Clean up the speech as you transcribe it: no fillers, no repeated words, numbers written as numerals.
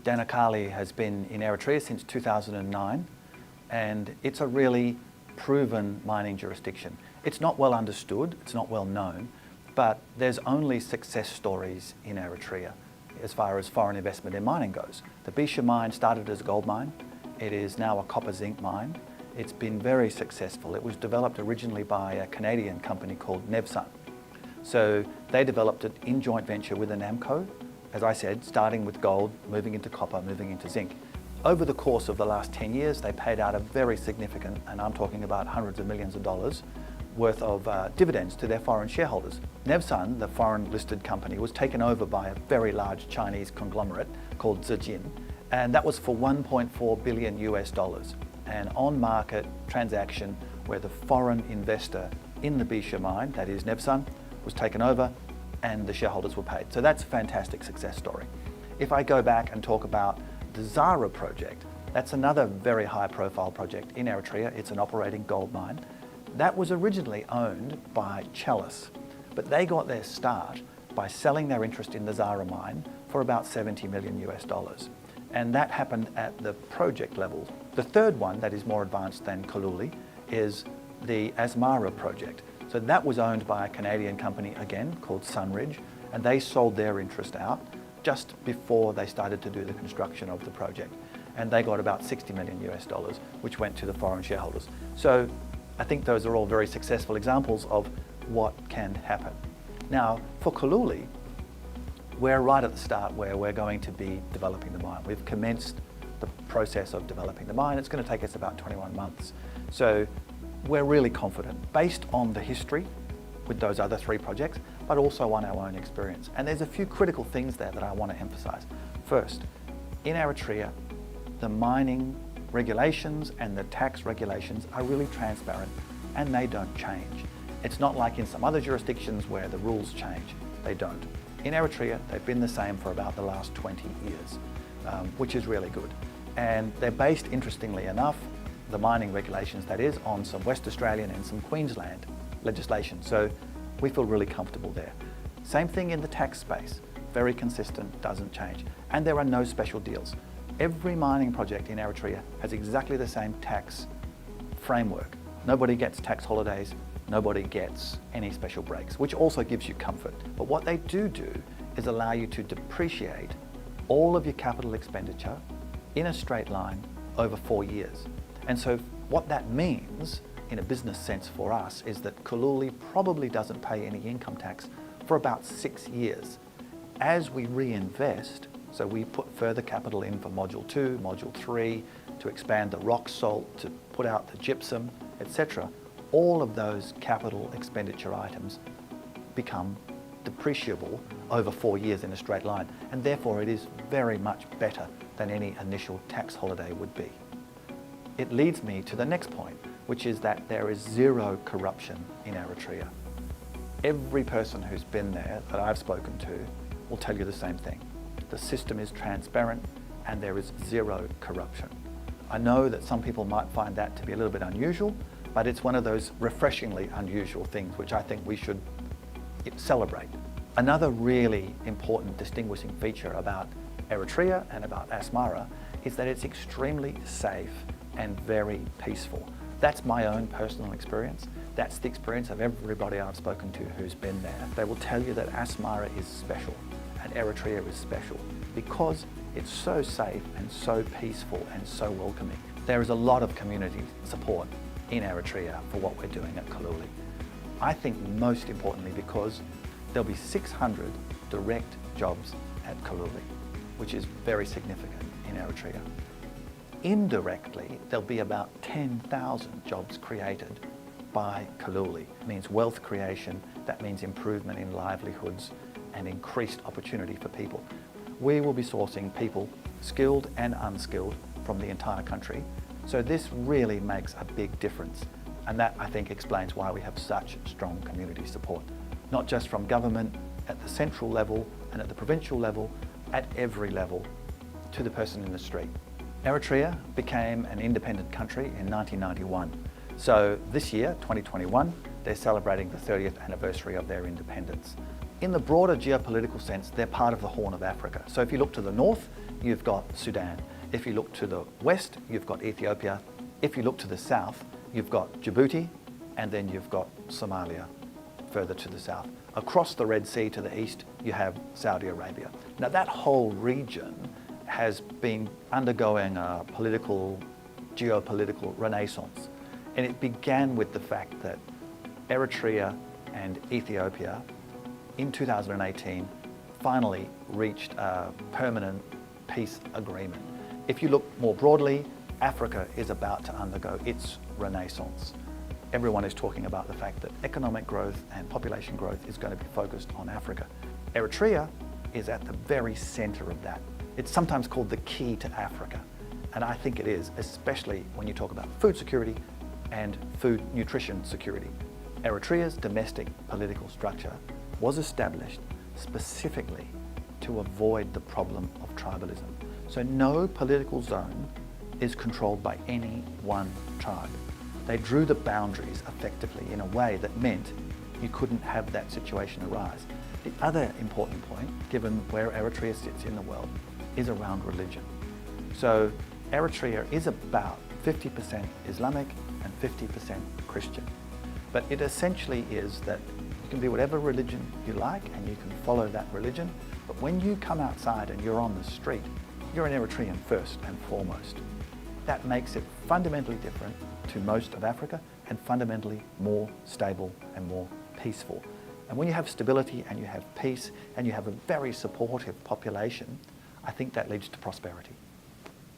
Denkel has been in Eritrea since 2009, and it's a really proven mining jurisdiction. It's not well understood, it's not well known, but there's only success stories in Eritrea as far as foreign investment in mining goes. The Bisha mine started as a gold mine. It is now a copper zinc mine. It's been very successful. It was developed originally by a Canadian company called Nevsun. So they developed it in joint venture with an Amco, as I said, starting with gold, moving into copper, moving into zinc. Over the course of the last 10 years, they paid out a very significant, and I'm talking about hundreds of millions of dollars, worth of dividends to their foreign shareholders. Nevsun, the foreign listed company, was taken over by a very large Chinese conglomerate called Zijin, and that was for 1.4 billion US dollars. An on-market transaction where the foreign investor in the Bisha mine, that is Nevsun, was taken over and the shareholders were paid. So that's a fantastic success story. If I go back and talk about the Zara project, that's another very high profile project in Eritrea. It's an operating gold mine. That was originally owned by Chalice, but they got their start by selling their interest in the Zara mine for about 70 million US dollars. And that happened at the project level. The third one that is more advanced than Kaluli is the Asmara project. So that was owned by a Canadian company again called Sunridge, and they sold their interest out just before they started to do the construction of the project. And they got about 60 million US dollars, which went to the foreign shareholders. So I think those are all very successful examples of what can happen. Now, for Kaluli, we're right at the start where we're going to be developing the mine. We've commenced the process of developing the mine. It's going to take us about 21 months. So we're really confident based on the history with those other three projects, but also on our own experience. And there's a few critical things there that I want to emphasize. First, in Eritrea, the mining regulations and the tax regulations are really transparent and they don't change. It's not like in some other jurisdictions where the rules change. They don't. In Eritrea, they've been the same for about the last 20 years, which is really good. And they're based, interestingly enough, the mining regulations, that is, on some West Australian and some Queensland legislation. So we feel really comfortable there. Same thing in the tax space, very consistent, doesn't change. And there are no special deals. Every mining project in Eritrea has exactly the same tax framework. Nobody gets tax holidays, nobody gets any special breaks, which also gives you comfort. But what they do is allow you to depreciate all of your capital expenditure in a straight line over 4 years. And so what that means in a business sense for us is that Kaluli probably doesn't pay any income tax for about 6 years. As we reinvest, so we put further capital in for Module 2, Module 3, to expand the rock salt, to put out the gypsum, etc. All of those capital expenditure items become depreciable over 4 years in a straight line, and therefore it is very much better than any initial tax holiday would be. It leads me to the next point, which is that there is zero corruption in Eritrea. Every person who's been there that I've spoken to will tell you the same thing. The system is transparent and there is zero corruption. I know that some people might find that to be a little bit unusual, but it's one of those refreshingly unusual things which I think we should celebrate. Another really important distinguishing feature about Eritrea and about Asmara is that it's extremely safe and very peaceful. That's my own personal experience. That's the experience of everybody I've spoken to who's been there. They will tell you that Asmara is special and Eritrea is special because it's so safe and so peaceful and so welcoming. There is a lot of community support in Eritrea for what we're doing at Kaluli. I think most importantly because there'll be 600 direct jobs at Kaluli, which is very significant in Eritrea. Indirectly, there'll be about 10,000 jobs created by Kaluli. It means wealth creation, that means improvement in livelihoods and increased opportunity for people. We will be sourcing people, skilled and unskilled, from the entire country. So this really makes a big difference. And that, I think, explains why we have such strong community support, not just from government at the central level and at the provincial level, at every level, to the person in the street. Eritrea became an independent country in 1991. So this year, 2021, they're celebrating the 30th anniversary of their independence. In the broader geopolitical sense, they're part of the Horn of Africa. So if you look to the north, you've got Sudan. If you look to the west, you've got Ethiopia. If you look to the south, you've got Djibouti, and then you've got Somalia further to the south. Across the Red Sea to the east, you have Saudi Arabia. Now that whole region has been undergoing a geopolitical renaissance. And it began with the fact that Eritrea and Ethiopia in 2018 finally reached a permanent peace agreement. If you look more broadly, Africa is about to undergo its renaissance. Everyone is talking about the fact that economic growth and population growth is going to be focused on Africa. Eritrea is at the very center of that. It's sometimes called the key to Africa. And I think it is, especially when you talk about food security and food nutrition security. Eritrea's domestic political structure was established specifically to avoid the problem of tribalism. So no political zone is controlled by any one tribe. They drew the boundaries effectively in a way that meant you couldn't have that situation arise. The other important point, given where Eritrea sits in the world, is around religion. So Eritrea is about 50% Islamic and 50% Christian. But it essentially is that you can be whatever religion you like and you can follow that religion. But when you come outside and you're on the street, you're an Eritrean first and foremost. That makes it fundamentally different to most of Africa and fundamentally more stable and more peaceful. And when you have stability and you have peace and you have a very supportive population, I think that leads to prosperity.